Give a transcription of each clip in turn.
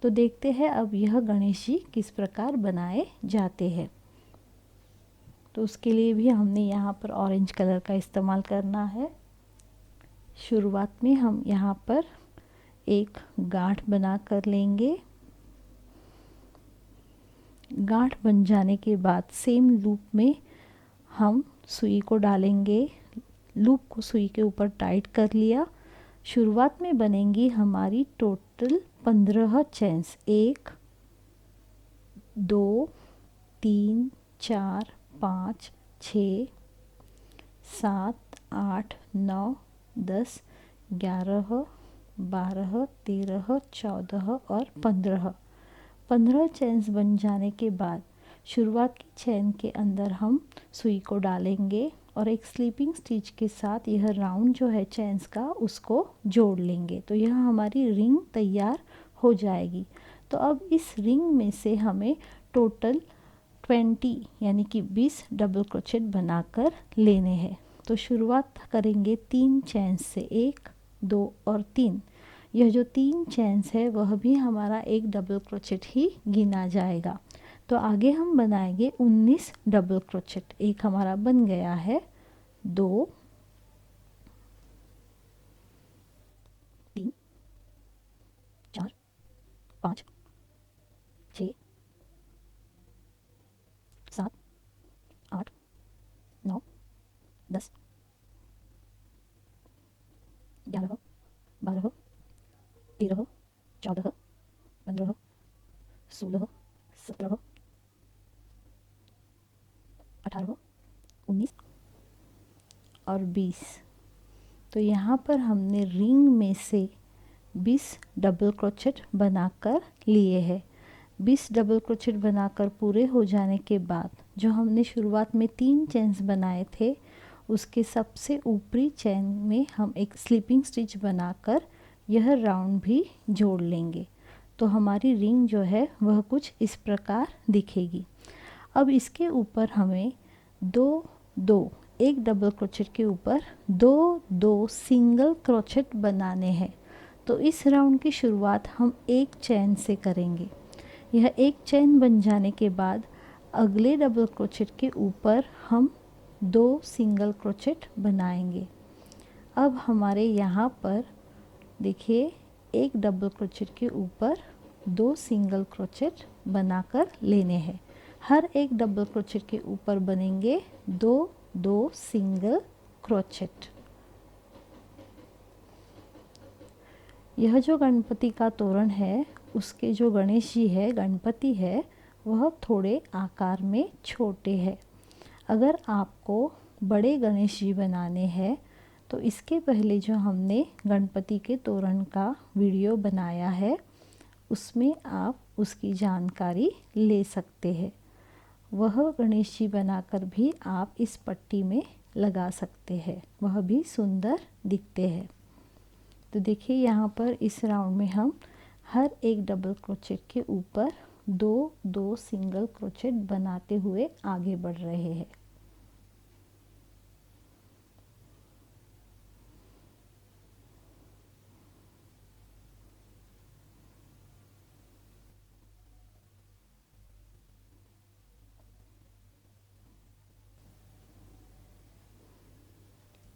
तो देखते हैं अब यह गणेश जी किस प्रकार बनाए जाते हैं। तो उसके लिए भी हमने यहाँ पर ऑरेंज कलर का इस्तेमाल करना है। शुरुआत में हम यहाँ पर एक गांठ बना कर लेंगे। गांठ बन जाने के बाद सेम लूप में हम सुई को डालेंगे। लूप को सुई के ऊपर टाइट कर लिया। शुरुआत में बनेंगी हमारी टोटल 15 चेन्स। 1 2 3 4 5 6 7 8 9 10 11 12 13 14 और 15 चेन्स बन जाने के बाद शुरुआत की चेन के अंदर हम सुई को डालेंगे और एक स्लीपिंग स्टिच के साथ यह राउंड जो है चेन्स का उसको जोड़ लेंगे। तो यह हमारी रिंग तैयार हो जाएगी। तो अब इस रिंग में से हमें टोटल 20 यानी कि 20 डबल क्रोचेट बनाकर लेने हैं। तो शुरुआत करेंगे 3 चेन्स से, 1 2 और 3। यह जो 3 चेन्स है वह भी हमारा एक डबल क्रोचेट ही गिना जाएगा। तो आगे हम बनाएंगे 19 डबल क्रोचेट। एक हमारा बन गया है, 2 3 4 5 6 7 8 9 10 11 12 13 14 15 16 17 18 19 और 20। तो यहाँ पर हमने रिंग में से 20 डबल क्रोचेट बनाकर लिए हैं। 20 डबल क्रोचेट बनाकर पूरे हो जाने के बाद जो हमने शुरुआत में 3 चेन्स बनाए थे उसके सबसे ऊपरी चेन में हम एक स्लीपिंग स्टिच बनाकर यह राउंड भी जोड़ लेंगे। तो हमारी रिंग जो है वह कुछ इस प्रकार दिखेगी। अब इसके ऊपर हमें एक डबल क्रोचेट के ऊपर दो सिंगल क्रोचेट बनाने हैं। तो इस राउंड की शुरुआत हम एक चेन से करेंगे। यह एक चेन बन जाने के बाद अगले डबल क्रोचेट के ऊपर हम 2 सिंगल क्रोचेट बनाएंगे। अब हमारे यहाँ पर देखिए एक डबल क्रोचेट के ऊपर 2 सिंगल क्रोचेट बनाकर लेने हैं। हर एक डबल क्रोचेट के ऊपर बनेंगे 2 सिंगल क्रोचेट। यह जो गणपति का तोरण है उसके जो गणेश जी है, गणपति है, वह थोड़े आकार में छोटे हैं। अगर आपको बड़े गणेश जी बनाने हैं तो इसके पहले जो हमने गणपति के तोरण का वीडियो बनाया है उसमें आप उसकी जानकारी ले सकते हैं। वह गणेश जी बनाकर भी आप इस पट्टी में लगा सकते हैं, वह भी सुंदर दिखते हैं। तो देखिए यहाँ पर इस राउंड में हम हर एक डबल क्रोचेट के ऊपर 2 सिंगल क्रोचेट बनाते हुए आगे बढ़ रहे हैं।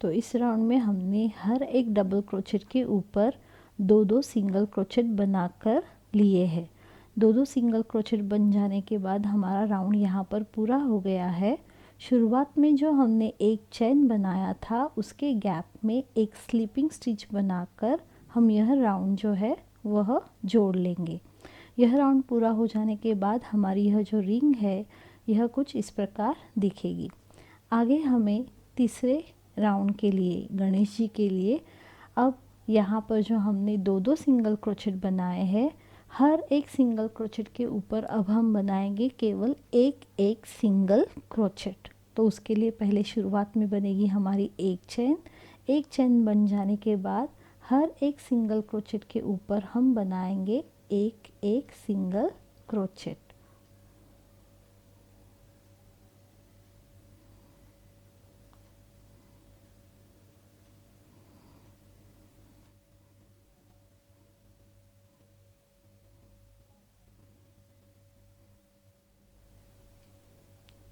तो इस राउंड में हमने हर एक डबल क्रोचेट के ऊपर 2 सिंगल क्रोचेट बनाकर लिए हैं। 2 सिंगल क्रोचेट बन जाने के बाद हमारा राउंड यहाँ पर पूरा हो गया है। शुरुआत में जो हमने एक चेन बनाया था उसके गैप में एक स्लीपिंग स्टिच बनाकर हम यह राउंड जो है वह जोड़ लेंगे। यह राउंड पूरा हो जाने के बाद हमारी यह जो रिंग है यह कुछ इस प्रकार दिखेगी। आगे हमें तीसरे राउंड के लिए गणेश जी के लिए अब यहाँ पर जो हमने 2 सिंगल क्रोचेट बनाए हैं हर एक सिंगल क्रोचेट के ऊपर अब हम बनाएंगे केवल एक सिंगल क्रोचेट। तो उसके लिए पहले शुरुआत में बनेगी हमारी एक चेन बन जाने के बाद हर एक सिंगल क्रोचेट के ऊपर हम बनाएंगे एक सिंगल क्रोचेट।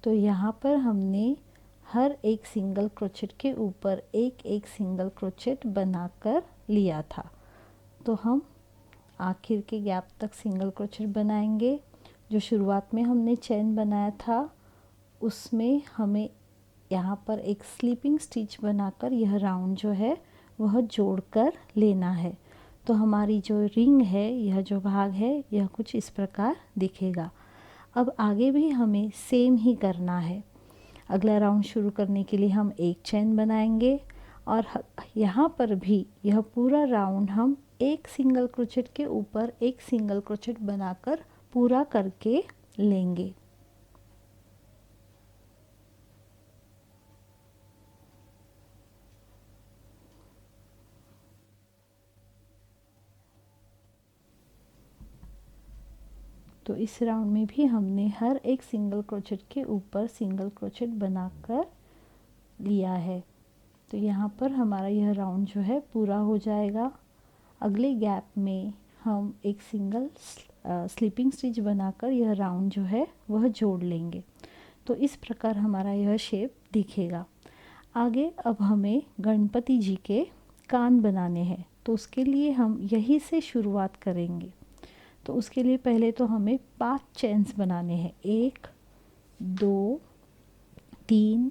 तो यहाँ पर हमने हर एक सिंगल क्रोचेट के ऊपर एक एक सिंगल क्रोचेट बनाकर लिया था। तो हम आखिर के गैप तक सिंगल क्रोचेट बनाएंगे। जो शुरुआत में हमने चेन बनाया था उसमें हमें यहाँ पर एक स्लीपिंग स्टिच बनाकर यह राउंड जो है वह जोड़कर लेना है। तो हमारी जो रिंग है, यह जो भाग है, यह कुछ इस प्रकार दिखेगा। अब आगे भी हमें सेम ही करना है। अगला राउंड शुरू करने के लिए हम एक चेन बनाएंगे और यहाँ पर भी यह पूरा राउंड हम एक सिंगल क्रोचेट के ऊपर एक सिंगल क्रोचेट बनाकर पूरा करके लेंगे। तो इस राउंड में भी हमने हर एक सिंगल क्रोचेट के ऊपर सिंगल क्रोचेट बनाकर लिया है। तो यहाँ पर हमारा यह राउंड जो है पूरा हो जाएगा। अगले गैप में हम एक सिंगल स्लीपिंग स्टिच बनाकर यह राउंड जो है वह जोड़ लेंगे। तो इस प्रकार हमारा यह शेप दिखेगा। आगे अब हमें गणपति जी के कान बनाने हैं, तो उसके लिए हम यहीं से शुरुआत करेंगे। तो उसके लिए पहले तो हमें 5 चेन्स बनाने हैं, 1 2 3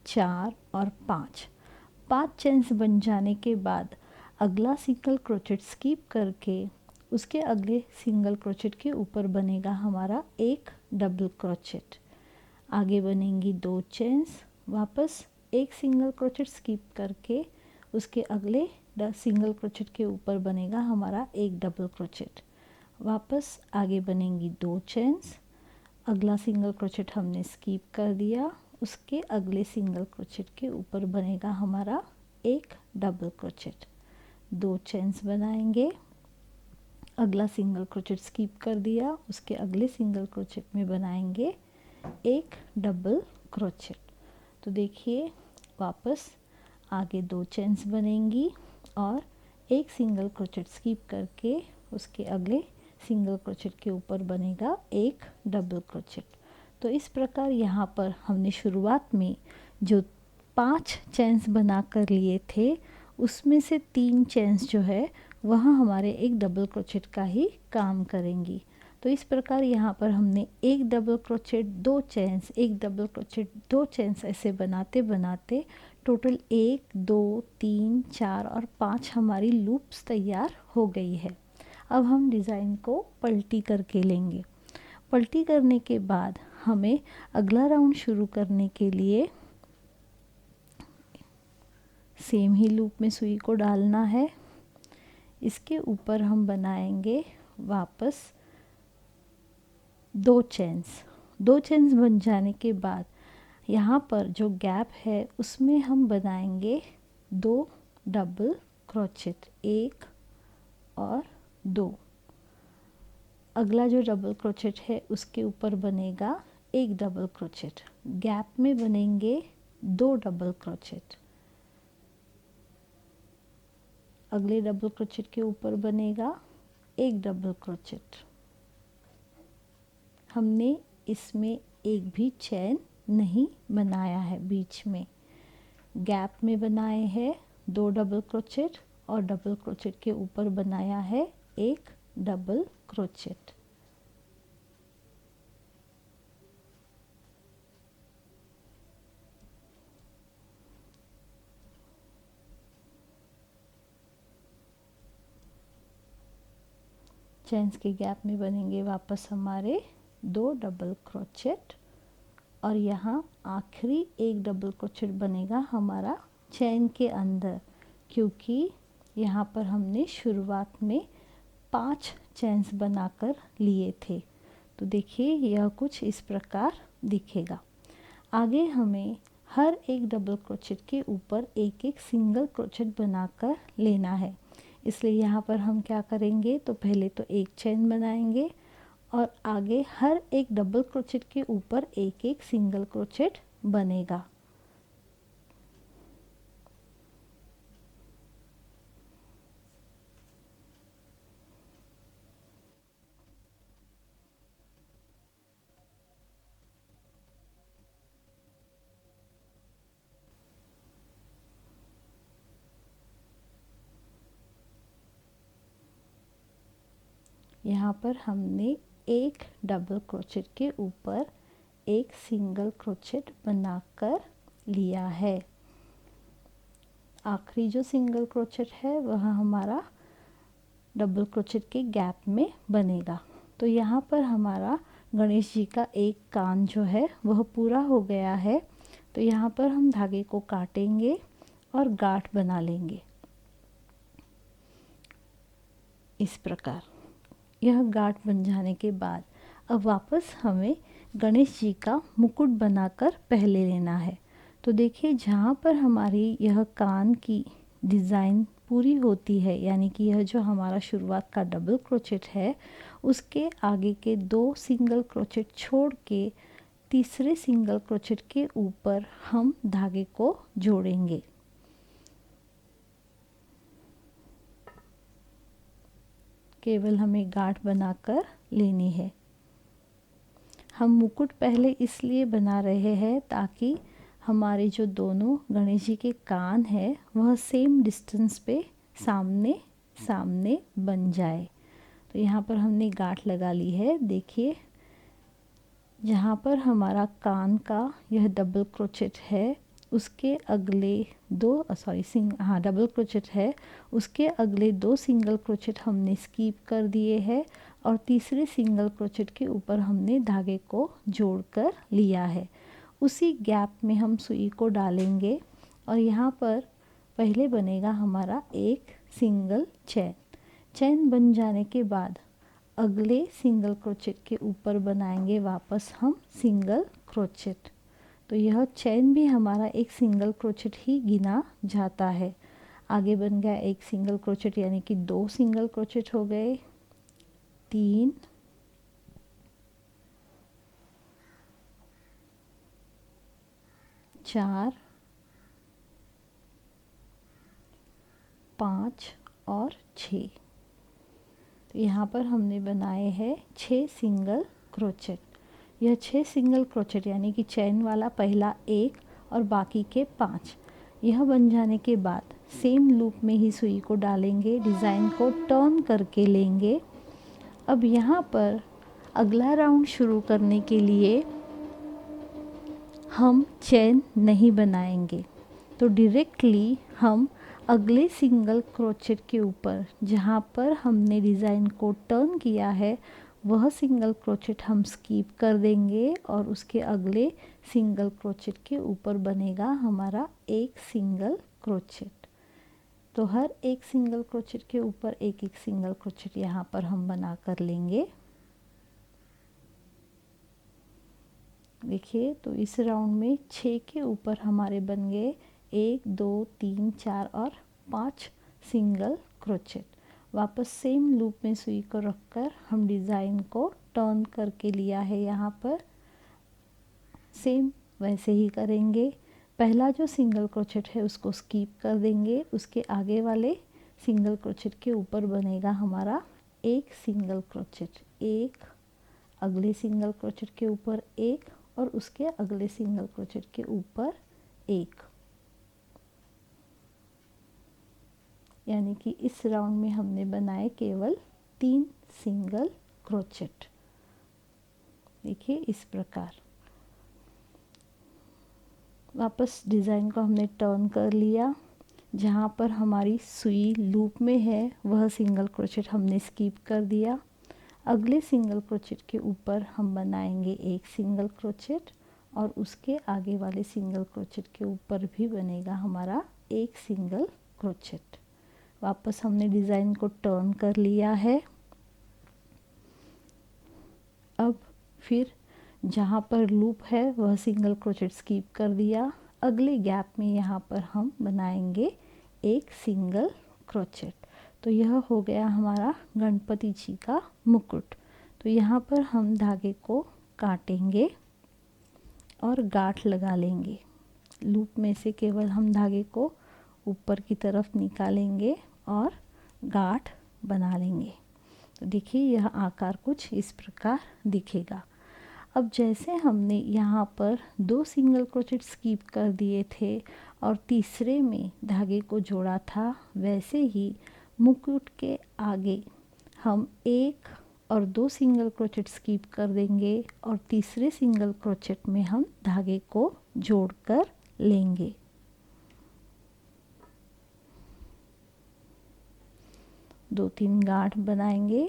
4 और 5 चेन्स बन जाने के बाद अगला सिंगल क्रोचेट स्किप करके उसके अगले सिंगल क्रोचेट के ऊपर बनेगा हमारा एक डबल क्रोचेट। आगे बनेंगी 2 चेन्स, वापस एक सिंगल क्रोचेट स्किप करके उसके अगले सिंगल क्रोचेट के ऊपर बनेगा हमारा एक डबल क्रोचेट। वापस आगे बनेंगी 2 चेन्स, अगला सिंगल क्रोचेट हमने स्किप कर दिया, उसके अगले सिंगल क्रोचेट के ऊपर बनेगा हमारा एक डबल क्रोचेट। 2 चेन्स बनाएंगे, अगला सिंगल क्रोचेट स्किप कर दिया, उसके अगले सिंगल क्रोचेट में बनाएंगे एक डबल क्रोचेट। तो देखिए वापस आगे 2 चेन्स बनेंगी और एक सिंगल क्रोचेट स्किप करके उसके अगले सिंगल क्रोचेट के ऊपर बनेगा एक डबल क्रोचेट। तो इस प्रकार यहाँ पर हमने शुरुआत में जो 5 चेन्स बना कर लिए थे उसमें से 3 चेन्स जो है वह हमारे एक डबल क्रोचेट का ही काम करेंगी। तो इस प्रकार यहाँ पर हमने एक डबल क्रोचेट, 2 चेन्स, एक डबल क्रोचेट, 2 चेन्स ऐसे बनाते बनाते टोटल 1 2 3 4 और 5 हमारी लूप्स तैयार हो गई है। अब हम डिज़ाइन को पलटी करके लेंगे। पलटी करने के बाद हमें अगला राउंड शुरू करने के लिए सेम ही लूप में सुई को डालना है। इसके ऊपर हम बनाएंगे वापस 2 चेन्स। 2 चेन्स बन जाने के बाद यहाँ पर जो गैप है उसमें हम बनाएंगे 2 डबल क्रोचेट, 1 और 2। अगला जो डबल क्रोचेट है उसके ऊपर बनेगा एक डबल क्रोचेट, गैप में बनेंगे 2 डबल क्रोचेट। अगले डबल क्रोचेट के ऊपर बनेगा एक डबल क्रोचेट। हमने इसमें एक भी चेन नहीं बनाया है, बीच में गैप में बनाए हैं 2 डबल क्रोचेट और डबल क्रोचेट के ऊपर बनाया है एक डबल क्रोचेट। चेन्स के गैप में बनेंगे वापस हमारे 2 डबल क्रोचेट और यहाँ आखिरी एक डबल क्रोचेट बनेगा हमारा चेन के अंदर, क्योंकि यहाँ पर हमने शुरुआत में 5 चेन्स बनाकर लिए थे। तो देखिए यह कुछ इस प्रकार दिखेगा। आगे हमें हर एक डबल क्रोचेट के ऊपर एक एक सिंगल क्रोचेट बनाकर लेना है। इसलिए यहाँ पर हम क्या करेंगे, तो पहले तो एक चेन बनाएंगे और आगे हर एक डबल क्रोचेट के ऊपर एक एक सिंगल क्रोचेट बनेगा। यहाँ पर हमने एक डबल क्रोचेट के ऊपर एक सिंगल क्रोचेट बनाकर लिया है। आखिरी जो सिंगल क्रोचेट है वह हमारा डबल क्रोचेट के गैप में बनेगा। तो यहाँ पर हमारा गणेश जी का एक कान जो है वह पूरा हो गया है। तो यहाँ पर हम धागे को काटेंगे और गांठ बना लेंगे इस प्रकार। यह गांठ बन जाने के बाद अब वापस हमें गणेश जी का मुकुट बनाकर पहले लेना है। तो देखिए जहाँ पर हमारी यह कान की डिज़ाइन पूरी होती है, यानी कि यह जो हमारा शुरुआत का डबल क्रोचेट है उसके आगे के 2 सिंगल क्रोचेट छोड़ के तीसरे सिंगल क्रोचेट के ऊपर हम धागे को जोड़ेंगे। केवल हमें गांठ बनाकर लेनी है। हम मुकुट पहले इसलिए बना रहे हैं ताकि हमारे जो दोनों गणेश जी के कान है वह सेम डिस्टेंस पे सामने सामने बन जाए। तो यहाँ पर हमने गांठ लगा ली है। देखिए जहाँ पर हमारा कान का यह डबल क्रोचेट है उसके अगले डबल क्रोचेट है, उसके अगले 2 सिंगल क्रोचेट हमने स्कीप कर दिए हैं और तीसरे सिंगल क्रोचेट के ऊपर हमने धागे को जोड़कर लिया है। उसी गैप में हम सुई को डालेंगे और यहाँ पर पहले बनेगा हमारा एक सिंगल चैन बन जाने के बाद अगले सिंगल क्रोचेट के ऊपर बनाएंगे वापस हम सिंगल क्रोचेट। तो यह चैन भी हमारा एक सिंगल क्रोचेट ही गिना जाता है। आगे बन गया एक सिंगल क्रोचेट, यानी कि 2 सिंगल क्रोचेट हो गए, 3, 4, 5 और 6। तो यहाँ पर हमने बनाए हैं 6 सिंगल क्रोचेट। यह 6 सिंगल क्रोचेट यानी कि चैन वाला पहला एक और बाकी के 5, यह बन जाने के बाद सेम लूप में ही सुई को डालेंगे, डिज़ाइन को टर्न करके लेंगे। अब यहाँ पर अगला राउंड शुरू करने के लिए हम चैन नहीं बनाएंगे। तो डायरेक्टली हम अगले सिंगल क्रोचेट के ऊपर जहाँ पर हमने डिज़ाइन को टर्न किया है वह सिंगल क्रोचेट हम स्कीप कर देंगे और उसके अगले सिंगल क्रोचेट के ऊपर बनेगा हमारा एक सिंगल क्रोचेट। तो हर एक सिंगल क्रोचेट के ऊपर एक एक सिंगल क्रोचेट यहाँ पर हम बना कर लेंगे। देखिए तो इस राउंड में 6 के ऊपर हमारे बन गए 1, 2, 3, 4 और 5 सिंगल क्रोचेट। वापस सेम लूप में सुई को रखकर हम डिज़ाइन को टर्न करके लिया है। यहाँ पर सेम वैसे ही करेंगे। पहला जो सिंगल क्रोचेट है उसको स्कीप कर देंगे, उसके आगे वाले सिंगल क्रोचेट के ऊपर बनेगा हमारा एक सिंगल क्रोचेट, एक अगले सिंगल क्रोचेट के ऊपर एक और उसके अगले सिंगल क्रोचेट के ऊपर एक। यानी कि इस राउंड में हमने बनाए केवल 3 सिंगल क्रोचेट। देखिए इस प्रकार। वापस डिज़ाइन को हमने टर्न कर लिया। जहाँ पर हमारी सुई लूप में है वह सिंगल क्रोचेट हमने स्कीप कर दिया। अगले सिंगल क्रोचेट के ऊपर हम बनाएंगे एक सिंगल क्रोचेट और उसके आगे वाले सिंगल क्रोचेट के ऊपर भी बनेगा हमारा एक सिंगल क्रोचेट। वापस हमने डिज़ाइन को टर्न कर लिया है। अब फिर जहाँ पर लूप है वह सिंगल क्रोचेट स्कीप कर दिया। अगले गैप में यहाँ पर हम बनाएंगे एक सिंगल क्रोचेट। तो यह हो गया हमारा गणपति जी का मुकुट। तो यहाँ पर हम धागे को काटेंगे और गांठ लगा लेंगे। लूप में से केवल हम धागे को ऊपर की तरफ निकालेंगे और गांठ बना लेंगे। तो देखिए यह आकार कुछ इस प्रकार दिखेगा। अब जैसे हमने यहाँ पर 2 सिंगल क्रोचेट स्कीप कर दिए थे और तीसरे में धागे को जोड़ा था, वैसे ही मुकुट के आगे हम एक और 2 सिंगल क्रोचेट स्किप कर देंगे और तीसरे सिंगल क्रोचेट में हम धागे को जोड़कर लेंगे। दो तीन गांठ बनाएंगे।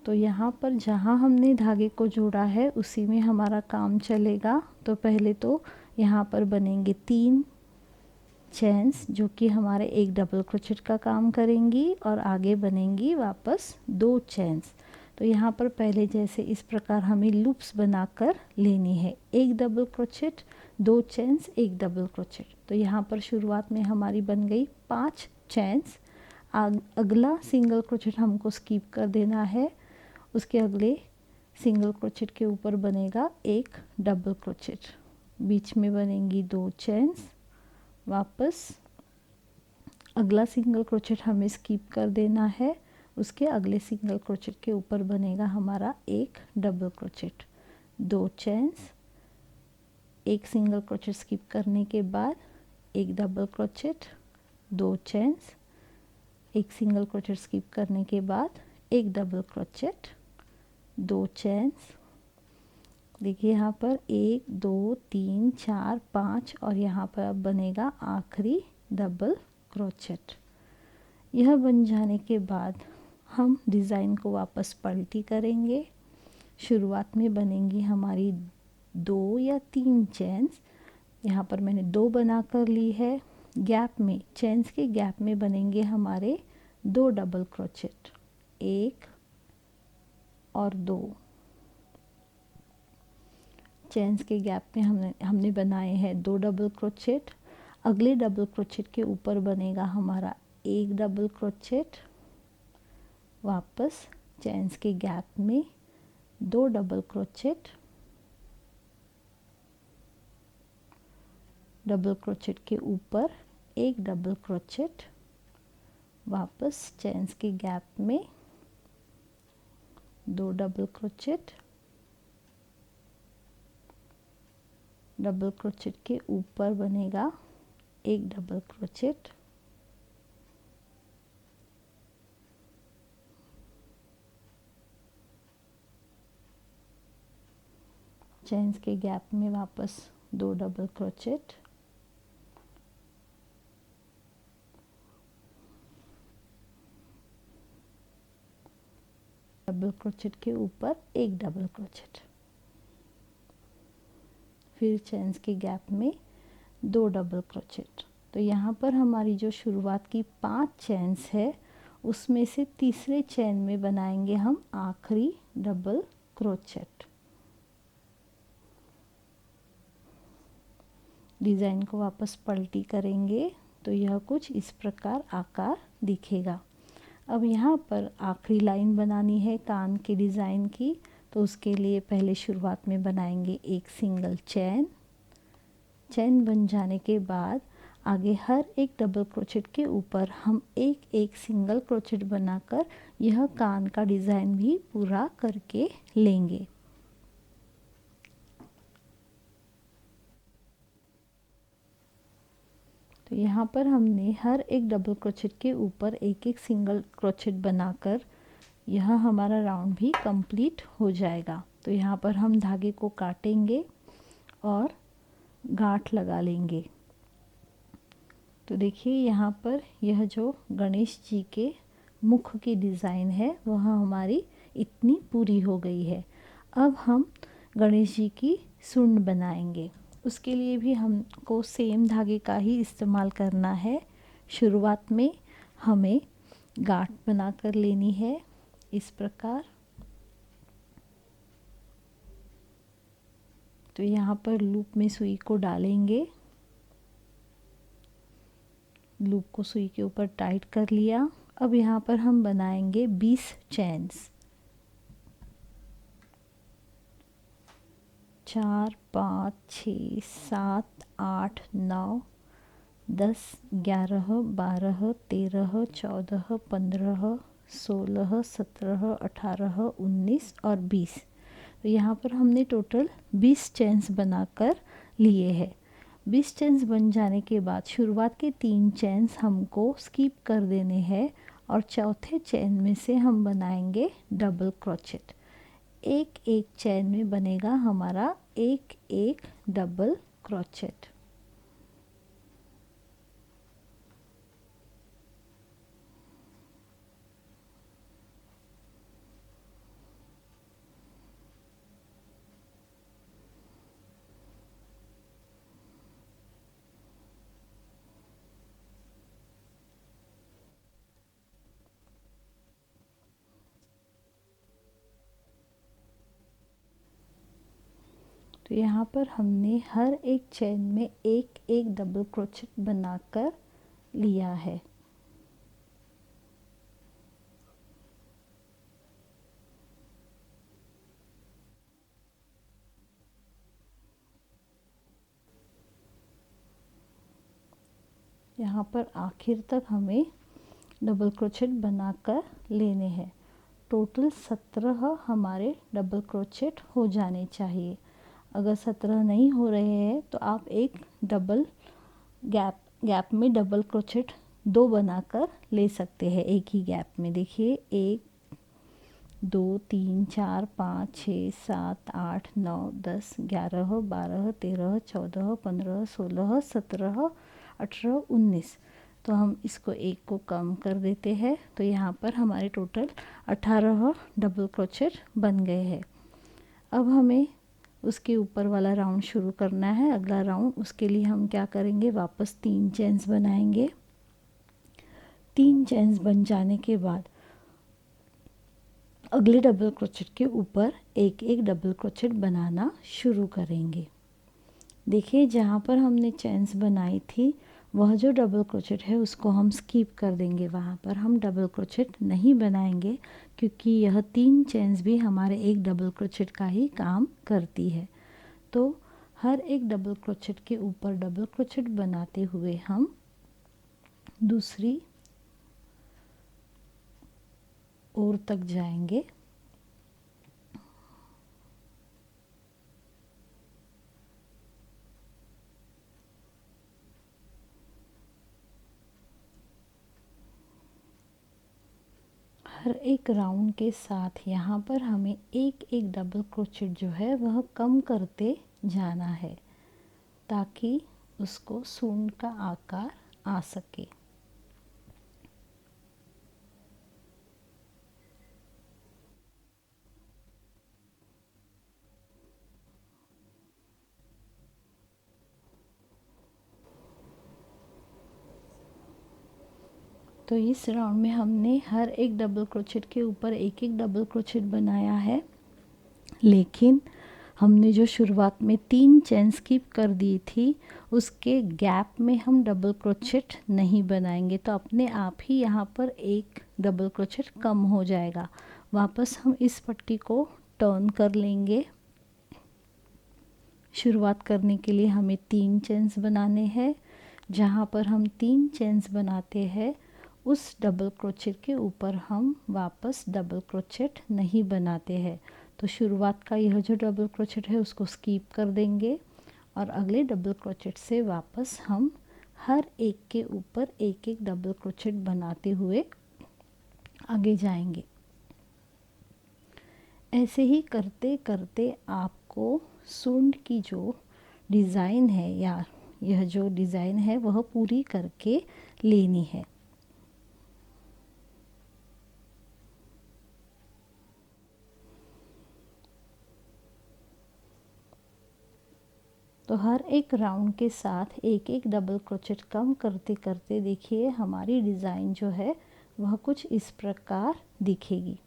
तो यहाँ पर जहाँ हमने धागे को जोड़ा है उसी में हमारा काम चलेगा। तो पहले तो यहाँ पर बनेंगे 3 चेन्स जो कि हमारे एक डबल क्रोचेट का काम करेंगी और आगे बनेंगी वापस 2 चेन्स। तो यहाँ पर पहले जैसे इस प्रकार हमें लूप्स बनाकर लेनी है, एक डबल क्रोचेट, 2 चेन्स, एक डबल क्रोचेट। तो यहाँ पर शुरुआत में हमारी बन गई 5 चेन्स। अगला सिंगल क्रोचेट हमको स्किप कर देना है, उसके अगले सिंगल क्रोचेट के ऊपर बनेगा एक डबल क्रोचेट, बीच में बनेंगी 2 चेन्स। वापस अगला सिंगल क्रोचेट हमें स्किप कर देना है, उसके अगले सिंगल क्रोचेट के ऊपर बनेगा हमारा एक डबल क्रोचेट, 2 चेन्स, एक सिंगल क्रोचेट स्किप करने के बाद एक डबल क्रोचेट, 2 चेन्स, एक सिंगल क्रोचेट स्किप करने के बाद एक डबल क्रोचेट, 2 चेन्स। देखिए यहाँ पर 1 2 3 4 5 और यहाँ पर अब बनेगा आखिरी डबल क्रोचेट। यह बन जाने के बाद हम डिज़ाइन को वापस पलटी करेंगे। शुरुआत में बनेंगी हमारी 2 या 3 चेन्स। यहाँ पर मैंने 2 बना कर ली है। गैप में, चेन्स के गैप में बनेंगे हमारे 2 डबल क्रोचेट, 1 और 2। चेन्स के गैप में हमने बनाए हैं 2 डबल क्रोचेट। अगले डबल क्रोचेट के ऊपर बनेगा हमारा एक डबल क्रोचेट। वापस चेन्स के गैप में 2 डबल क्रोचेट, डबल क्रोचेट के ऊपर एक डबल क्रोचेट। वापस चेन्स के गैप में 2 डबल क्रोचेट, डबल क्रोचेट के ऊपर बनेगा एक डबल क्रोचेट। चेन्स के गैप में वापस 2 डबल क्रोचेट, डबल क्रोचेट के ऊपर एक डबल क्रोचेट, फिर चेन्स के गैप में 2 डबल क्रोचेट। तो यहाँ पर हमारी जो शुरुआत की 5 चेन्स है उसमें से तीसरे चेन में बनाएंगे हम आखिरी डबल क्रोचेट। डिज़ाइन को वापस पलटी करेंगे तो यह कुछ इस प्रकार आकार दिखेगा। अब यहाँ पर आखिरी लाइन बनानी है कान के डिज़ाइन की, तो उसके लिए पहले शुरुआत में बनाएंगे एक सिंगल चेन। चेन बन जाने के बाद आगे हर एक डबल क्रोचेट के ऊपर हम एक एक सिंगल क्रोचेट बनाकर यह कान का डिज़ाइन भी पूरा करके लेंगे। तो यहाँ पर हमने हर एक डबल क्रोचेट के ऊपर एक एक सिंगल क्रोचेट बनाकर यह हमारा राउंड भी कंप्लीट हो जाएगा। तो यहाँ पर हम धागे को काटेंगे और गांठ लगा लेंगे। तो देखिए यहाँ पर यह जो गणेश जी के मुख की डिज़ाइन है वह हमारी इतनी पूरी हो गई है। अब हम गणेश जी की सूंड बनाएंगे। उसके लिए भी हमको सेम धागे का ही इस्तेमाल करना है। शुरुआत में हमें गांठ बनाकर लेनी है इस प्रकार। तो यहाँ पर लूप में सुई को डालेंगे, लूप को सुई के ऊपर टाइट कर लिया। अब यहाँ पर हम बनाएंगे 20 चेन्स, 4 5 6 7 8 9 10 11 12 13 14 15 16 17 18 19 और 20। तो यहाँ पर हमने टोटल 20 चेन्स बनाकर लिए हैं। 20 चेन्स बन जाने के बाद शुरुआत के 3 चेन्स हमको स्किप कर देने हैं और चौथे चेन में से हम बनाएंगे डबल क्रोचेट। एक एक चेन में बनेगा हमारा एक एक डबल क्रोचेट। तो यहाँ पर हमने हर एक चेन में एक एक डबल क्रोचेट बनाकर लिया है। यहाँ पर आखिर तक हमें डबल क्रोचेट बनाकर लेने हैं। टोटल 17 हमारे डबल क्रोचेट हो जाने चाहिए। अगर 17 नहीं हो रहे हैं तो आप एक डबल गैप में डबल क्रोचेट 2 बनाकर ले सकते हैं। एक ही गैप में देखिए 1 2 3 4 5 6 7 8 9 10 11 12 13 14 15 16 17 18 19। तो हम इसको एक को कम कर देते हैं। तो यहाँ पर हमारे टोटल 18 डबल क्रोचेट बन गए हैं। अब हमें उसके ऊपर वाला राउंड शुरू करना है, अगला राउंड। उसके लिए हम क्या करेंगे, वापस 3 चेन्स बनाएंगे। 3 चेन्स बन जाने के बाद अगले डबल क्रोचेट के ऊपर एक एक डबल क्रोचेट बनाना शुरू करेंगे। देखिए जहाँ पर हमने चेन्स बनाई थी वह जो डबल क्रोचेट है उसको हम स्किप कर देंगे। वहाँ पर हम डबल क्रोचेट नहीं बनाएंगे क्योंकि यह 3 चेन्स भी हमारे एक डबल क्रोचेट का ही काम करती है। तो हर एक डबल क्रोचेट के ऊपर डबल क्रोचेट बनाते हुए हम दूसरी ओर तक जाएंगे। हर एक राउंड के साथ यहाँ पर हमें एक एक डबल क्रोचेट जो है वह कम करते जाना है ताकि उसको सूंड का आकार आ सके। तो इस राउंड में हमने हर एक डबल क्रोचेट के ऊपर एक एक डबल क्रोचेट बनाया है, लेकिन हमने जो शुरुआत में 3 चेन स्किप कर दी थी उसके गैप में हम डबल क्रोचेट नहीं बनाएंगे। तो अपने आप ही यहाँ पर एक डबल क्रोचेट कम हो जाएगा। वापस हम इस पट्टी को टर्न कर लेंगे। शुरुआत करने के लिए हमें 3 चेन्स बनाने हैं। जहाँ पर हम 3 चेन्स बनाते हैं उस डबल क्रोचेट के ऊपर हम वापस डबल क्रोचेट नहीं बनाते हैं। तो शुरुआत का यह जो डबल क्रोचेट है उसको स्किप कर देंगे और अगले डबल क्रोचेट से वापस हम हर एक के ऊपर एक एक डबल क्रोचेट बनाते हुए आगे जाएंगे। ऐसे ही करते करते आपको सूंड की जो डिज़ाइन है या यह जो डिज़ाइन है वह पूरी करके लेनी है। तो हर एक राउंड के साथ एक एक डबल क्रोचेट कम करते करते देखिए हमारी डिज़ाइन जो है वह कुछ इस प्रकार दिखेगी।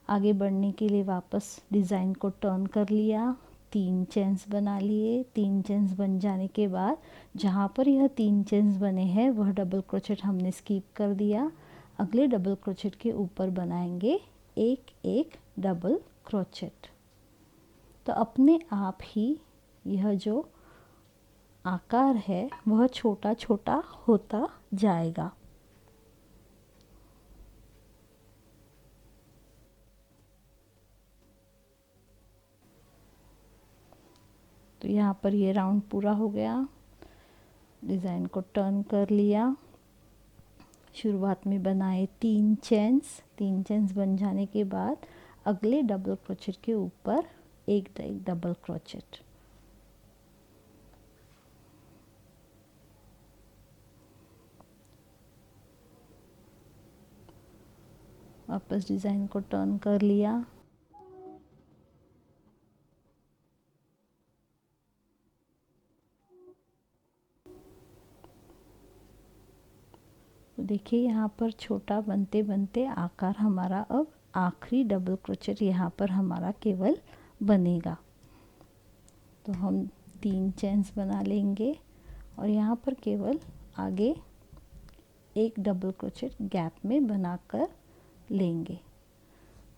आगे बढ़ने के लिए वापस डिज़ाइन को टर्न कर लिया, 3 चेन्स बना लिए। 3 चेन्स बन जाने के बाद जहाँ पर यह 3 चेन्स बने हैं वह डबल क्रोचेट हमने स्किप कर दिया। अगले डबल क्रोचेट के ऊपर बनाएंगे एक एक डबल क्रोचेट। तो अपने आप ही यह जो आकार है वह छोटा छोटा होता जाएगा। तो यहाँ पर ये राउंड पूरा हो गया। डिज़ाइन को टर्न कर लिया। शुरुआत में बनाए 3 चेन्स बन जाने के बाद अगले डबल क्रोचेट के ऊपर एक डबल क्रोचेट। वापस डिज़ाइन को टर्न कर लिया। तो देखिए यहाँ पर छोटा बनते बनते आकार हमारा अब आखिरी डबल क्रोचेट यहाँ पर हमारा केवल बनेगा। तो हम 3 चेन्स बना लेंगे और यहाँ पर केवल आगे एक डबल क्रोचेट गैप में बनाकर लेंगे।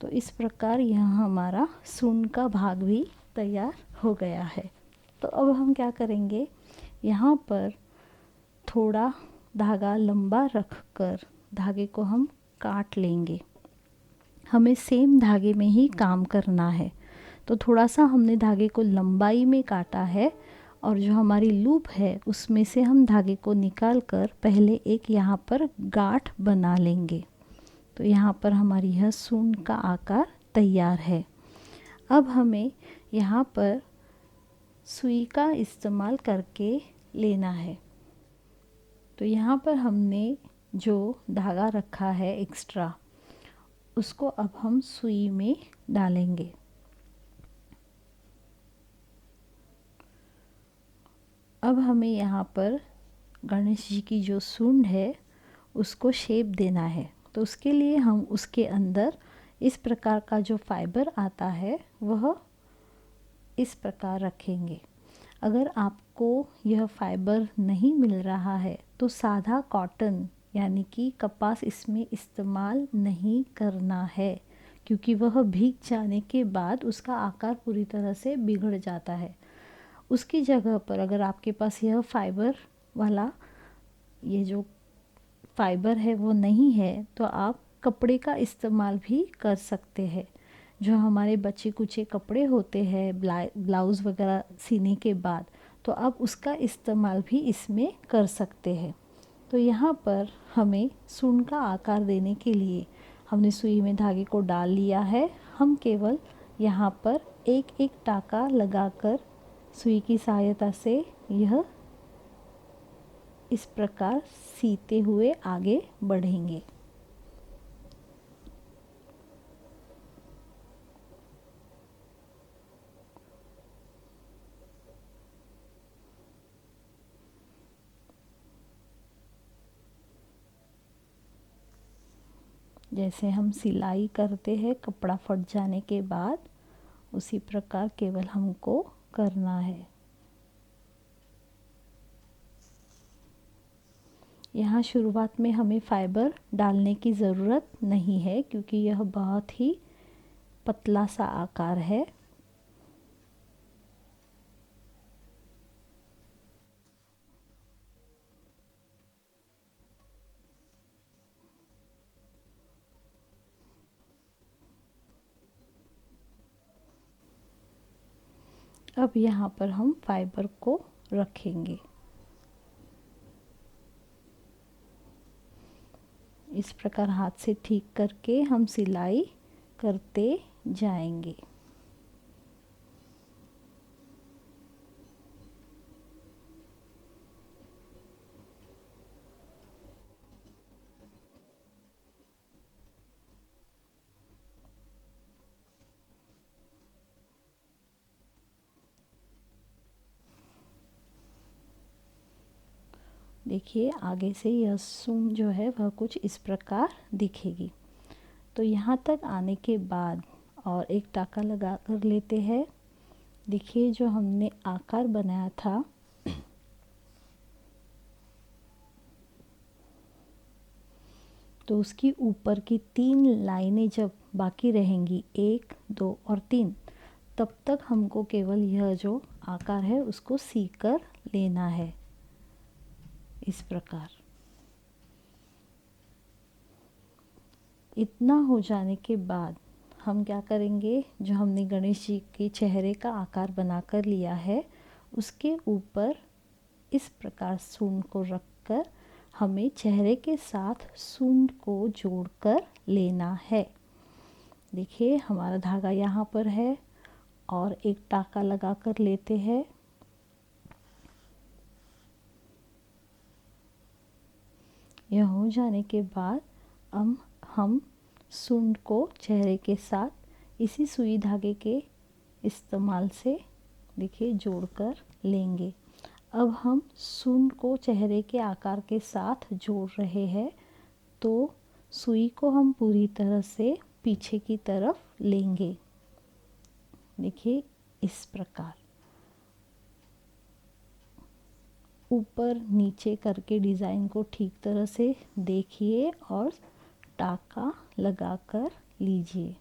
तो इस प्रकार यह हमारा सून का भाग भी तैयार हो गया है। तो अब हम क्या करेंगे, यहाँ पर थोड़ा धागा लंबा रखकर धागे को हम काट लेंगे। हमें सेम धागे में ही काम करना है, तो थोड़ा सा हमने धागे को लंबाई में काटा है और जो हमारी लूप है उसमें से हम धागे को निकाल कर पहले एक यहाँ पर गांठ बना लेंगे। तो यहाँ पर हमारी यह सून का आकार तैयार है। अब हमें यहाँ पर सुई का इस्तेमाल करके लेना है। तो यहाँ पर हमने जो धागा रखा है एक्स्ट्रा, उसको अब हम सुई में डालेंगे। अब हमें यहाँ पर गणेश जी की जो सूंड है उसको शेप देना है। तो उसके लिए हम उसके अंदर इस प्रकार का जो फाइबर आता है वह इस प्रकार रखेंगे। अगर आपको यह फाइबर नहीं मिल रहा है तो सादा कॉटन यानी कि कपास इसमें इस्तेमाल नहीं करना है, क्योंकि वह भीग जाने के बाद उसका आकार पूरी तरह से बिगड़ जाता है। उसकी जगह पर अगर आपके पास यह फाइबर वाला ये जो फाइबर है वो नहीं है तो आप कपड़े का इस्तेमाल भी कर सकते हैं। जो हमारे बचे कुचे कपड़े होते हैं ब्लाउज़ वगैरह सीने के बाद, तो आप उसका इस्तेमाल भी इसमें कर सकते हैं। तो यहाँ पर हमें सूंड का आकार देने के लिए हमने सुई में धागे को डाल लिया है। हम केवल यहाँ पर एक एक टाका लगाकर सुई की सहायता से यह इस प्रकार सीते हुए आगे बढ़ेंगे। जैसे हम सिलाई करते हैं कपड़ा फट जाने के बाद, उसी प्रकार केवल हमको करना है। यहाँ शुरुआत में हमें फाइबर डालने की ज़रूरत नहीं है, क्योंकि यह बहुत ही पतला सा आकार है। अब यहाँ पर हम फाइबर को रखेंगे। इस प्रकार हाथ से ठीक करके हम सिलाई करते जाएंगे। देखिए आगे से यह सून जो है वह कुछ इस प्रकार दिखेगी। तो यहाँ तक आने के बाद और एक टाका लगा कर लेते हैं। देखिए जो हमने आकार बनाया था तो उसकी ऊपर की 3 लाइनें जब बाकी रहेंगी 1, 2 और 3, तब तक हमको केवल यह जो आकार है उसको सीख कर लेना है इस प्रकार। इतना हो जाने के बाद हम क्या करेंगे, जो हमने गणेश जी के चेहरे का आकार बनाकर लिया है उसके ऊपर इस प्रकार सूंड को रखकर हमें चेहरे के साथ सूंड को जोड़कर लेना है। देखिए हमारा धागा यहाँ पर है और एक टाका लगाकर लेते हैं। यह हो जाने के बाद अब हम सूंड को चेहरे के साथ इसी सुई धागे के इस्तेमाल से देखिए जोड़कर लेंगे। अब हम सूंड को चेहरे के आकार के साथ जोड़ रहे हैं, तो सुई को हम पूरी तरह से पीछे की तरफ लेंगे। देखिए इस प्रकार ऊपर नीचे करके डिज़ाइन को ठीक तरह से देखिए और टाका लगाकर लीजिए।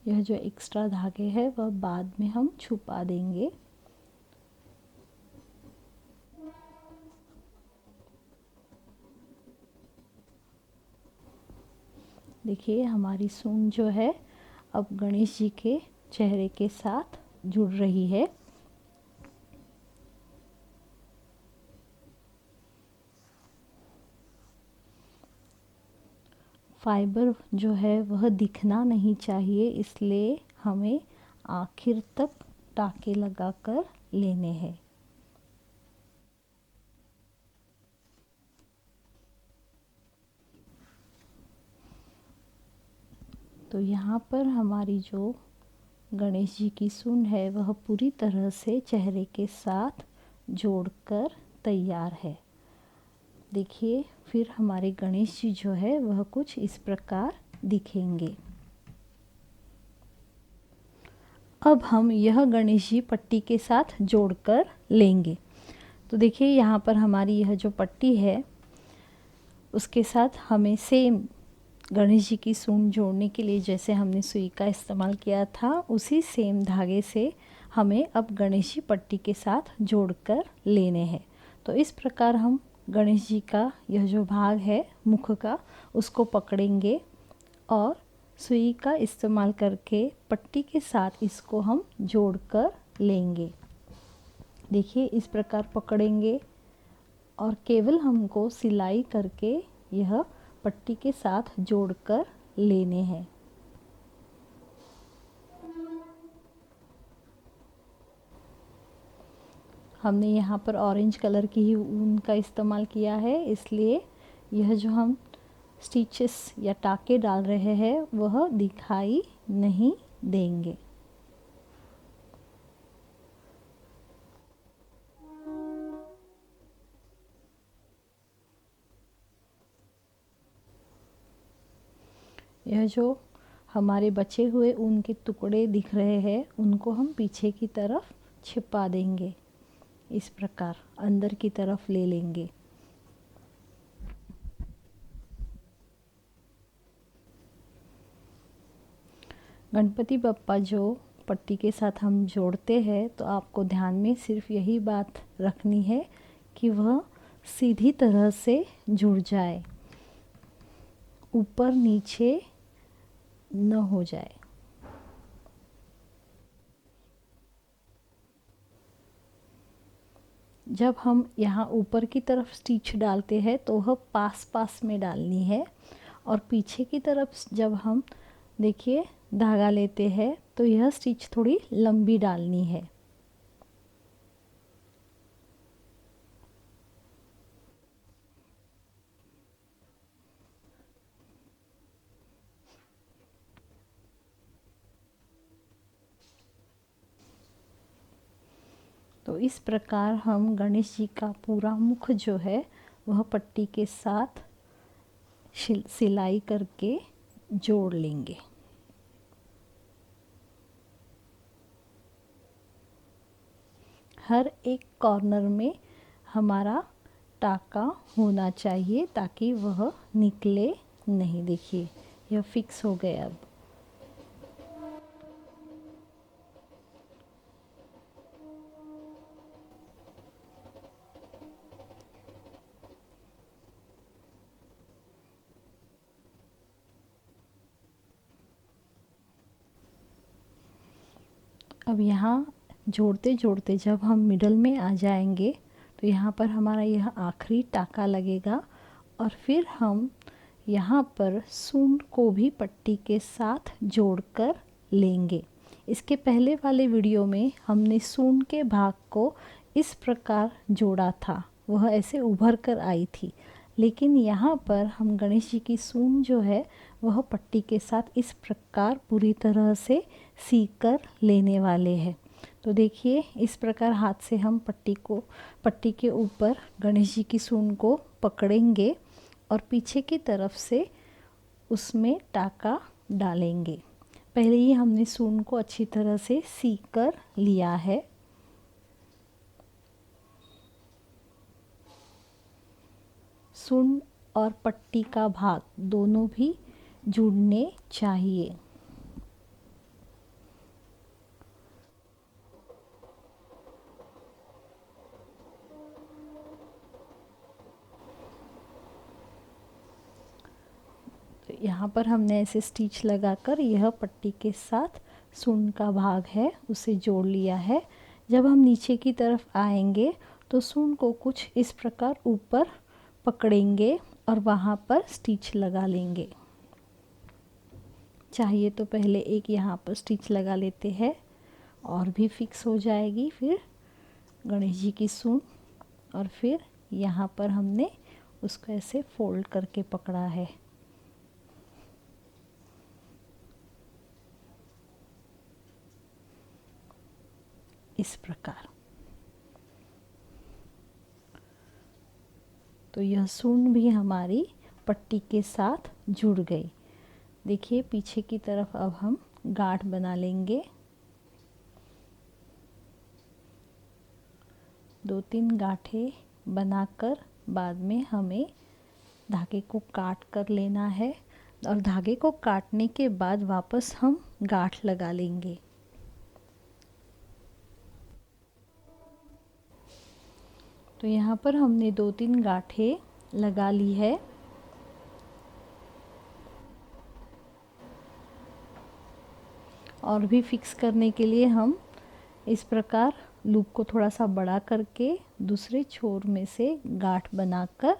यह जो एक्स्ट्रा धागे हैं वह बाद में हम छुपा देंगे। देखिए हमारी सूंड जो है अब गणेश जी के चेहरे के साथ जुड़ रही है। फाइबर जो है वह दिखना नहीं चाहिए, इसलिए हमें आखिर तक टाके लगाकर लेने हैं। तो यहाँ पर हमारी जो गणेश जी की सूंड है वह पूरी तरह से चेहरे के साथ जोड़कर तैयार है। देखिए फिर हमारे गणेश जी जो है वह कुछ इस प्रकार दिखेंगे। अब हम यह गणेश जी पट्टी के साथ जोड़कर लेंगे। तो देखिए यहाँ पर हमारी यह जो पट्टी है उसके साथ हमें सेम गणेश जी की सूंड जोड़ने के लिए जैसे हमने सुई का इस्तेमाल किया था उसी सेम धागे से हमें अब गणेश जी पट्टी के साथ जोड़कर लेने हैं। तो इस प्रकार हम गणेश जी का यह जो भाग है मुख का उसको पकड़ेंगे और सुई का इस्तेमाल करके पट्टी के साथ इसको हम जोड़कर लेंगे। देखिए इस प्रकार पकड़ेंगे और केवल हमको सिलाई करके यह पट्टी के साथ जोड़कर लेने हैं। हमने यहाँ पर ऑरेंज कलर की ही ऊन का इस्तेमाल किया है, इसलिए यह जो हम स्टिचेस या टाके डाल रहे हैं वह दिखाई नहीं देंगे। यह जो हमारे बचे हुए ऊन के टुकड़े दिख रहे हैं उनको हम पीछे की तरफ छिपा देंगे। इस प्रकार अंदर की तरफ ले लेंगे। गणपति बप्पा जो पट्टी के साथ हम जोड़ते हैं तो आपको ध्यान में सिर्फ यही बात रखनी है कि वह सीधी तरह से जुड़ जाए, ऊपर नीचे न हो जाए। जब हम यहाँ ऊपर की तरफ स्टिच डालते हैं तो वह पास पास में डालनी है और पीछे की तरफ जब हम देखिए धागा लेते हैं तो यह स्टिच थोड़ी लंबी डालनी है। तो इस प्रकार हम गणेश जी का पूरा मुख जो है वह पट्टी के साथ सिलाई करके जोड़ लेंगे। हर एक कॉर्नर में हमारा टाका होना चाहिए ताकि वह निकले नहीं। देखिए यह फिक्स हो गया। अब यहाँ जोड़ते जोड़ते जब हम मिडल में आ जाएंगे तो यहाँ पर हमारा यह आखिरी टाका लगेगा और फिर हम यहाँ पर सूंड को भी पट्टी के साथ जोड़कर लेंगे। इसके पहले वाले वीडियो में हमने सूंड के भाग को इस प्रकार जोड़ा था, वह ऐसे उभर कर आई थी, लेकिन यहाँ पर हम गणेश जी की सूंड जो है वह पट्टी के साथ इस प्रकार पूरी तरह से सी कर लेने वाले हैं। तो देखिए इस प्रकार हाथ से हम पट्टी के ऊपर गणेश जी की सूंड को पकड़ेंगे और पीछे की तरफ से उसमें टाका डालेंगे। पहले ही हमने सूंड को अच्छी तरह से सी कर लिया है। सूंड और पट्टी का भाग दोनों भी जुड़ने चाहिए। तो यहाँ पर हमने ऐसे स्टिच लगाकर यह पट्टी के साथ सूंड का भाग है उसे जोड़ लिया है। जब हम नीचे की तरफ आएंगे तो सूंड को कुछ इस प्रकार ऊपर पकड़ेंगे और वहाँ पर स्टिच लगा लेंगे। चाहिए तो पहले एक यहाँ पर स्टिच लगा लेते हैं और भी फिक्स हो जाएगी फिर गणेश जी की सूंड। और फिर यहाँ पर हमने उसको ऐसे फोल्ड करके पकड़ा है। इस प्रकार तो यह सूंड भी हमारी पट्टी के साथ जुड़ गई। देखिए पीछे की तरफ अब हम गांठ बना लेंगे। 2-3 गांठें बनाकर बाद में हमें धागे को काट कर लेना है और धागे को काटने के बाद वापस हम गांठ लगा लेंगे। तो यहाँ पर हमने 2-3 गांठें लगा ली है। और भी फिक्स करने के लिए हम इस प्रकार लूप को थोड़ा सा बड़ा करके दूसरे छोर में से गांठ बनाकर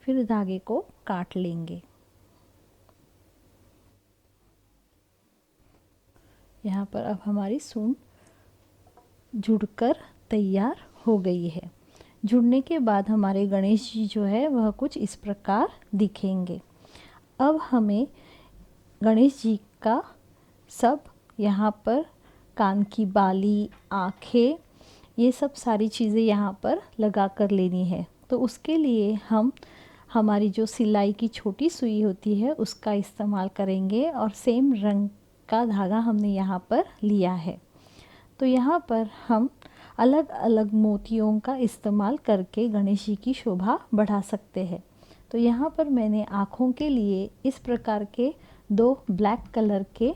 फिर धागे को काट लेंगे। यहाँ पर अब हमारी सूंड जुड़कर तैयार हो गई है। जुड़ने के बाद हमारे गणेश जी जो है वह कुछ इस प्रकार दिखेंगे। अब हमें गणेश जी का सब यहाँ पर कान की बाली, आँखें, ये सब सारी चीज़ें यहाँ पर लगा कर लेनी है। तो उसके लिए हम हमारी जो सिलाई की छोटी सुई होती है उसका इस्तेमाल करेंगे और सेम रंग का धागा हमने यहाँ पर लिया है। तो यहाँ पर हम अलग अलग मोतियों का इस्तेमाल करके गणेश जी की शोभा बढ़ा सकते हैं। तो यहाँ पर मैंने आँखों के लिए इस प्रकार के 2 ब्लैक कलर के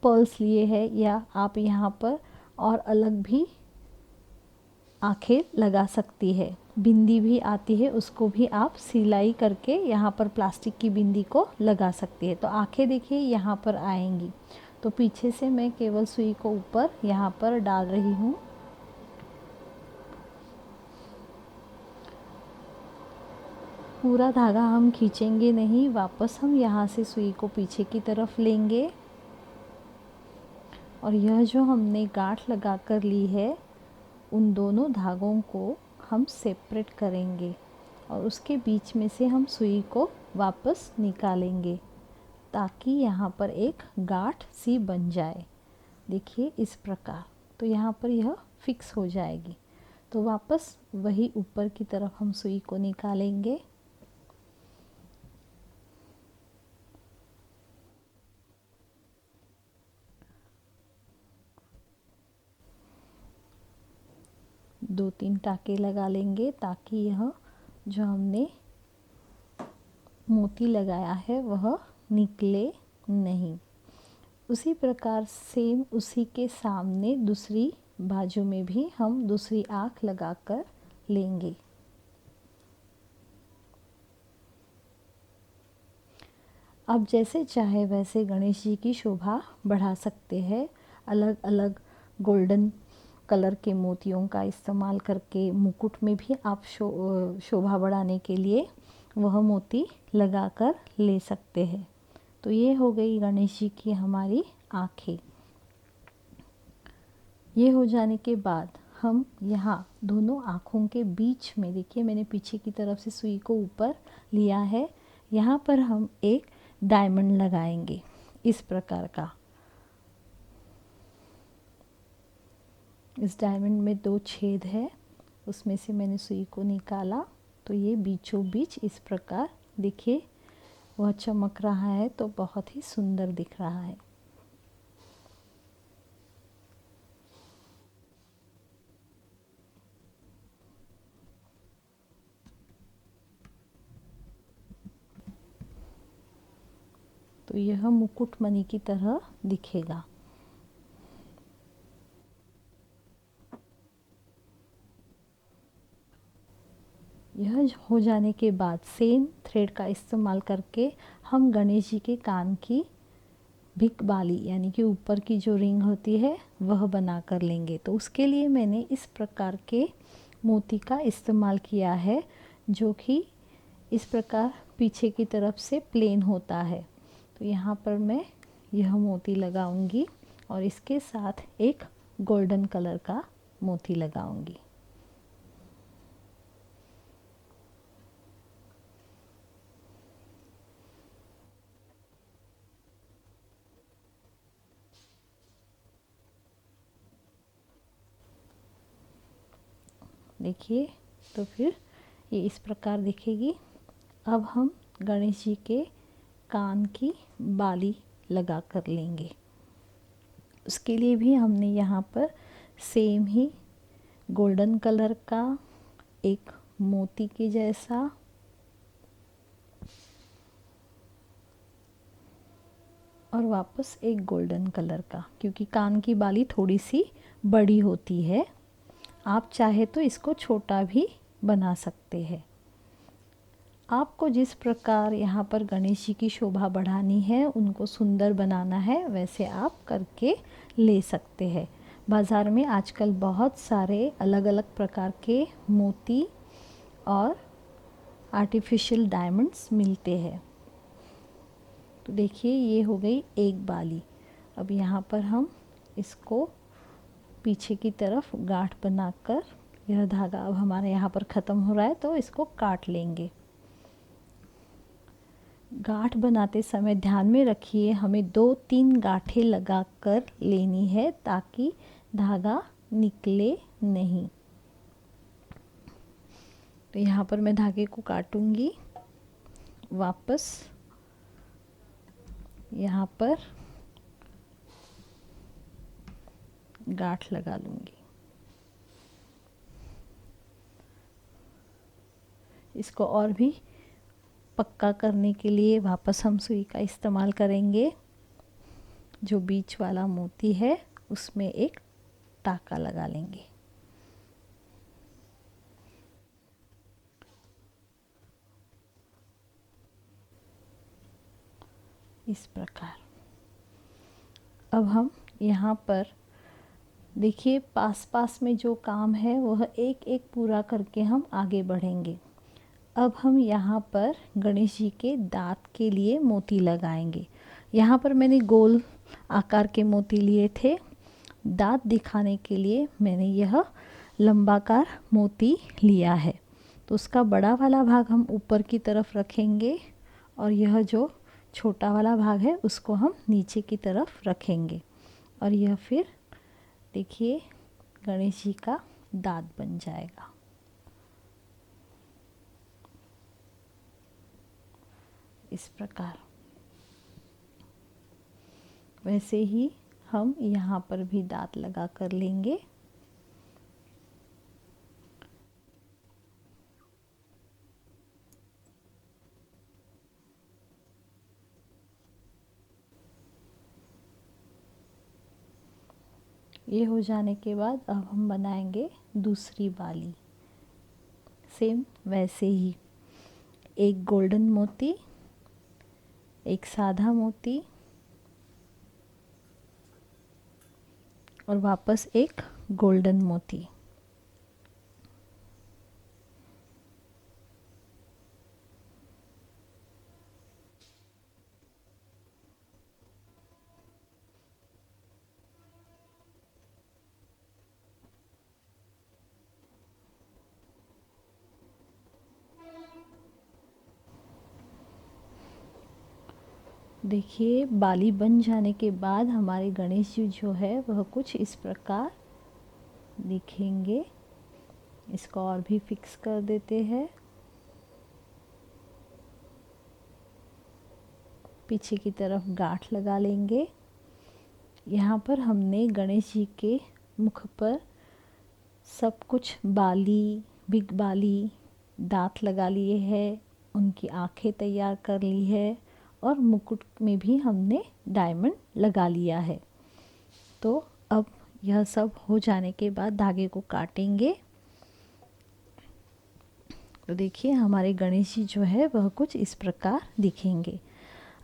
पर्ल्स लिए हैं, या आप यहाँ पर और अलग भी आँखें लगा सकती है। बिंदी भी आती है, उसको भी आप सिलाई करके यहाँ पर प्लास्टिक की बिंदी को लगा सकती है। तो आँखें देखिए यहाँ पर आएंगी। तो पीछे से मैं केवल सुई को ऊपर यहाँ पर डाल रही हूँ। पूरा धागा हम खींचेंगे नहीं, वापस हम यहाँ से सुई को पीछे की तरफ लेंगे और यह जो हमने गांठ लगा कर ली है उन दोनों धागों को हम सेपरेट करेंगे और उसके बीच में से हम सुई को वापस निकालेंगे ताकि यहाँ पर एक गांठ सी बन जाए। देखिए इस प्रकार। तो यहाँ पर यह फिक्स हो जाएगी। तो वापस वही ऊपर की तरफ हम सुई को निकालेंगे 2-3 टाँके लगा लेंगे ताकि यह जो हमने मोती लगाया है वह निकले नहीं। उसी प्रकार सेम उसी के सामने दूसरी बाजू में भी हम दूसरी आँख लगाकर लेंगे। आप जैसे चाहे वैसे गणेश जी की शोभा बढ़ा सकते हैं। अलग अलग गोल्डन कलर के मोतियों का इस्तेमाल करके मुकुट में भी आप शोभा बढ़ाने के लिए वह मोती लगाकर ले सकते हैं। तो ये हो गई गणेश जी की हमारी आँखें। ये हो जाने के बाद हम यहाँ दोनों आँखों के बीच में, देखिए मैंने पीछे की तरफ से सुई को ऊपर लिया है, यहाँ पर हम एक डायमंड लगाएंगे इस प्रकार का। इस डायमंड में 2 छेद है, उसमें से मैंने सुई को निकाला तो ये बीचों बीच इस प्रकार देखिए वह चमक रहा है, तो बहुत ही सुंदर दिख रहा है। तो यह मुकुट मणि की तरह दिखेगा। यह हो जाने के बाद सेम थ्रेड का इस्तेमाल करके हम गणेश जी के कान की भिक बाली यानी कि ऊपर की जो रिंग होती है वह बना कर लेंगे। तो उसके लिए मैंने इस प्रकार के मोती का इस्तेमाल किया है, जो कि इस प्रकार पीछे की तरफ से प्लेन होता है। तो यहाँ पर मैं यह मोती लगाऊंगी और इसके साथ एक गोल्डन कलर का मोती लगाऊंगी। देखिए तो फिर ये इस प्रकार दिखेगी। अब हम गणेश जी के कान की बाली लगा कर लेंगे। उसके लिए भी हमने यहाँ पर सेम ही गोल्डन कलर का एक मोती के जैसा और वापस एक गोल्डन कलर का, क्योंकि कान की बाली थोड़ी सी बड़ी होती है। आप चाहे तो इसको छोटा भी बना सकते हैं। आपको जिस प्रकार यहाँ पर गणेश जी की शोभा बढ़ानी है, उनको सुंदर बनाना है, वैसे आप करके ले सकते हैं। बाज़ार में आजकल बहुत सारे अलग अलग प्रकार के मोती और आर्टिफिशियल डायमंड्स मिलते हैं। तो देखिए ये हो गई एक बाली। अब यहाँ पर हम इसको पीछे की तरफ गांठ बनाकर, यह धागा अब हमारे यहाँ पर ख़त्म हो रहा है तो इसको काट लेंगे। गांठ बनाते समय ध्यान में रखिए हमें 2-3 गांठें लगाकर लेनी है ताकि धागा निकले नहीं। तो यहाँ पर मैं धागे को काटूंगी, वापस यहाँ पर गांठ लगा लूँगी। इसको और भी पक्का करने के लिए वापस हम सुई का इस्तेमाल करेंगे। जो बीच वाला मोती है उसमें एक टाका लगा लेंगे। इस प्रकार अब हम यहाँ पर देखिए पास पास में जो काम है वह एक एक पूरा करके हम आगे बढ़ेंगे। अब हम यहाँ पर गणेश जी के दांत के लिए मोती लगाएंगे। यहाँ पर मैंने गोल आकार के मोती लिए थे। दांत दिखाने के लिए मैंने यह लंबाकार मोती लिया है। तो उसका बड़ा वाला भाग हम ऊपर की तरफ रखेंगे और यह जो छोटा वाला भाग है उसको हम नीचे की तरफ रखेंगे। और यह फिर देखिए गणेश जी का दांत बन जाएगा। इस प्रकार वैसे ही हम यहाँ पर भी दांत लगा कर लेंगे। ये हो जाने के बाद अब हम बनाएंगे दूसरी बाली। सेम वैसे ही एक गोल्डन मोती, एक सादा मोती और वापस एक गोल्डन मोती। देखिए बाली बन जाने के बाद हमारे गणेश जी जो है वह कुछ इस प्रकार दिखेंगे। इसको और भी फिक्स कर देते हैं। पीछे की तरफ गांठ लगा लेंगे। यहाँ पर हमने गणेश जी के मुख पर सब कुछ बाली, बिग बाली, दांत लगा लिए हैं, उनकी आंखें तैयार कर ली है और मुकुट में भी हमने डायमंड लगा लिया है। तो अब यह सब हो जाने के बाद धागे को काटेंगे। तो देखिए हमारे गणेश जी जो है वह कुछ इस प्रकार दिखेंगे।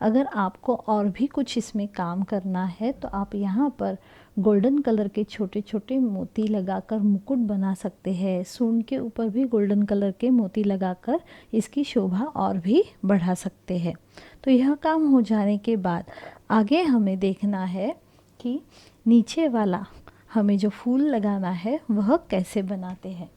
अगर आपको और भी कुछ इसमें काम करना है तो आप यहाँ पर गोल्डन कलर के छोटे छोटे मोती लगाकर मुकुट बना सकते हैं। सूंड के ऊपर भी गोल्डन कलर के मोती लगाकर इसकी शोभा और भी बढ़ा सकते हैं। तो यह काम हो जाने के बाद आगे हमें देखना है कि नीचे वाला हमें जो फूल लगाना है वह कैसे बनाते हैं।